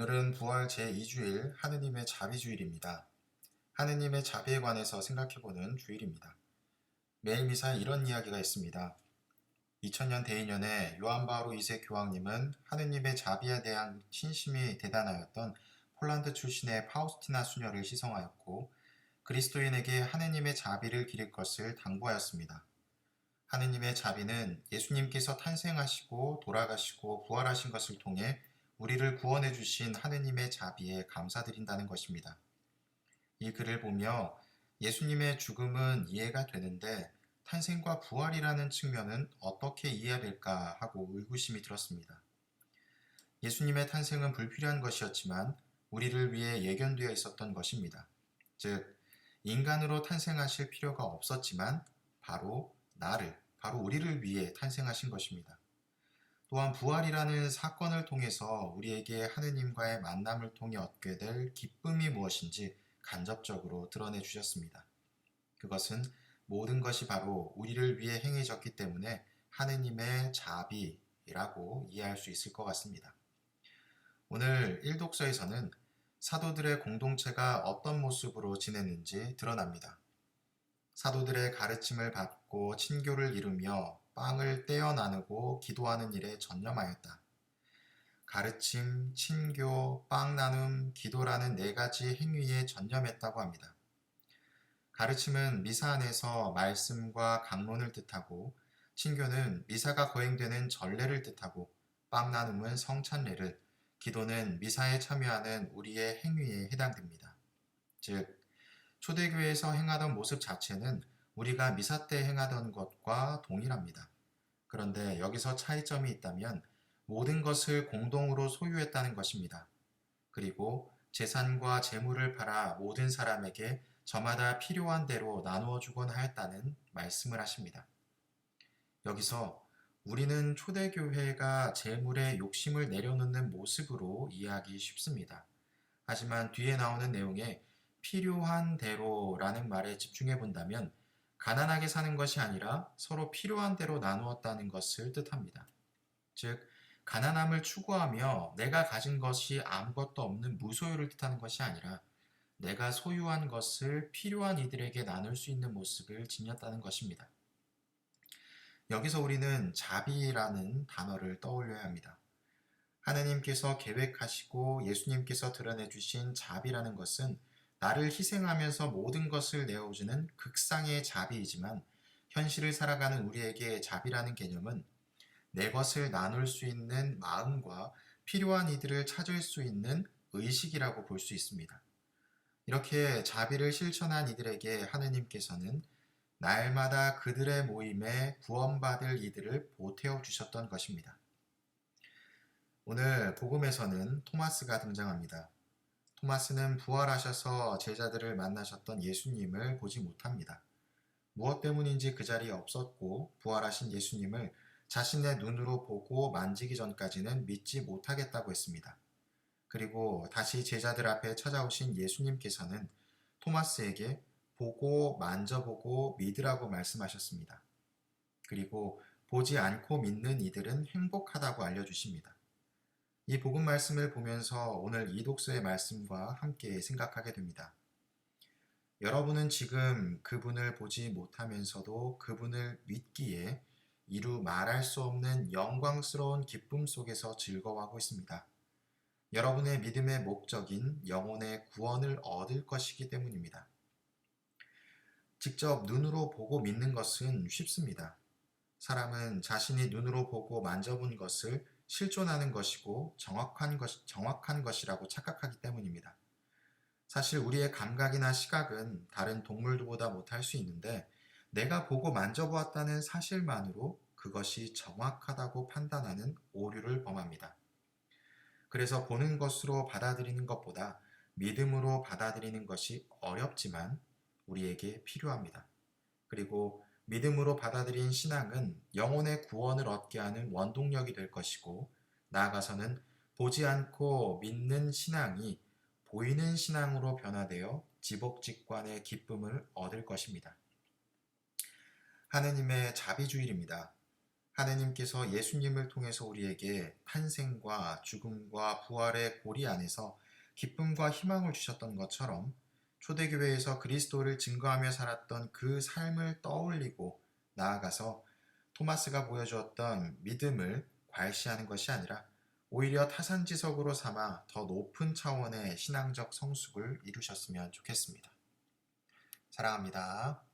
오늘은 부활 제2주일 하느님의 자비주일입니다. 하느님의 자비에 관해서 생각해보는 주일입니다. 매일 미사에 이런 이야기가 있습니다. 2000년 대인년에 요한 바오로 2세 교황님은 하느님의 자비에 대한 신심이 대단하였던 폴란드 출신의 파우스티나 수녀를 시성하였고 그리스도인에게 하느님의 자비를 기릴 것을 당부하였습니다. 하느님의 자비는 예수님께서 탄생하시고 돌아가시고 부활하신 것을 통해 우리를 구원해 주신 하느님의 자비에 감사드린다는 것입니다. 이 글을 보며 예수님의 죽음은 이해가 되는데 탄생과 부활이라는 측면은 어떻게 이해해야 될까 하고 의구심이 들었습니다. 예수님의 탄생은 불필요한 것이었지만 우리를 위해 예견되어 있었던 것입니다. 즉, 인간으로 탄생하실 필요가 없었지만 바로 우리를 위해 탄생하신 것입니다. 또한 부활이라는 사건을 통해서 우리에게 하느님과의 만남을 통해 얻게 될 기쁨이 무엇인지 간접적으로 드러내 주셨습니다. 그것은 모든 것이 바로 우리를 위해 행해졌기 때문에 하느님의 자비라고 이해할 수 있을 것 같습니다. 오늘 일독서에서는 사도들의 공동체가 어떤 모습으로 지냈는지 드러납니다. 사도들의 가르침을 받고 친교를 이루며 빵을 떼어 나누고 기도하는 일에 전념하였다. 가르침, 친교, 빵 나눔, 기도라는 네 가지 행위에 전념했다고 합니다. 가르침은 미사 안에서 말씀과 강론을 뜻하고 친교는 미사가 거행되는 전례를 뜻하고 빵 나눔은 성찬례를, 기도는 미사에 참여하는 우리의 행위에 해당됩니다. 즉, 초대교회에서 행하던 모습 자체는 우리가 미사 때 행하던 것과 동일합니다. 그런데 여기서 차이점이 있다면 모든 것을 공동으로 소유했다는 것입니다. 그리고 재산과 재물을 팔아 모든 사람에게 저마다 필요한 대로 나누어 주곤 하였다는 말씀을 하십니다. 여기서 우리는 초대교회가 재물에 욕심을 내려놓는 모습으로 이해하기 쉽습니다. 하지만 뒤에 나오는 내용에 필요한 대로라는 말에 집중해 본다면 가난하게 사는 것이 아니라 서로 필요한 대로 나누었다는 것을 뜻합니다. 즉, 가난함을 추구하며 내가 가진 것이 아무것도 없는 무소유를 뜻하는 것이 아니라 내가 소유한 것을 필요한 이들에게 나눌 수 있는 모습을 지녔다는 것입니다. 여기서 우리는 자비라는 단어를 떠올려야 합니다. 하나님께서 계획하시고 예수님께서 드러내 주신 자비라는 것은 나를 희생하면서 모든 것을 내어주는 극상의 자비이지만 현실을 살아가는 우리에게 자비라는 개념은 내 것을 나눌 수 있는 마음과 필요한 이들을 찾을 수 있는 의식이라고 볼 수 있습니다. 이렇게 자비를 실천한 이들에게 하느님께서는 날마다 그들의 모임에 구원받을 이들을 보태어 주셨던 것입니다. 오늘 복음에서는 토마스가 등장합니다. 토마스는 부활하셔서 제자들을 만나셨던 예수님을 보지 못합니다. 무엇 때문인지 그 자리에 없었고 부활하신 예수님을 자신의 눈으로 보고 만지기 전까지는 믿지 못하겠다고 했습니다. 그리고 다시 제자들 앞에 찾아오신 예수님께서는 토마스에게 보고 만져보고 믿으라고 말씀하셨습니다. 그리고 보지 않고 믿는 이들은 행복하다고 알려주십니다. 이 복음 말씀을 보면서 오늘 이 독서의 말씀과 함께 생각하게 됩니다. 여러분은 지금 그분을 보지 못하면서도 그분을 믿기에 이루 말할 수 없는 영광스러운 기쁨 속에서 즐거워하고 있습니다. 여러분의 믿음의 목적인 영혼의 구원을 얻을 것이기 때문입니다. 직접 눈으로 보고 믿는 것은 쉽습니다. 사람은 자신이 눈으로 보고 만져본 것을 실존하는 것이고 정확한 것이라고 착각하기 때문입니다. 사실 우리의 감각이나 시각은 다른 동물들보다 못할 수 있는데 내가 보고 만져보았다는 사실만으로 그것이 정확하다고 판단하는 오류를 범합니다. 그래서 보는 것으로 받아들이는 것보다 믿음으로 받아들이는 것이 어렵지만 우리에게 필요합니다. 그리고 믿음으로 받아들인 신앙은 영혼의 구원을 얻게 하는 원동력이 될 것이고 나아가서는 보지 않고 믿는 신앙이 보이는 신앙으로 변화되어 지복직관의 기쁨을 얻을 것입니다. 하느님의 자비주일입니다. 하느님께서 예수님을 통해서 우리에게 탄생과 죽음과 부활의 고리 안에서 기쁨과 희망을 주셨던 것처럼 초대교회에서 그리스도를 증거하며 살았던 그 삶을 떠올리고 나아가서 토마스가 보여주었던 믿음을 괄시하는 것이 아니라 오히려 타산지석으로 삼아 더 높은 차원의 신앙적 성숙을 이루셨으면 좋겠습니다. 사랑합니다.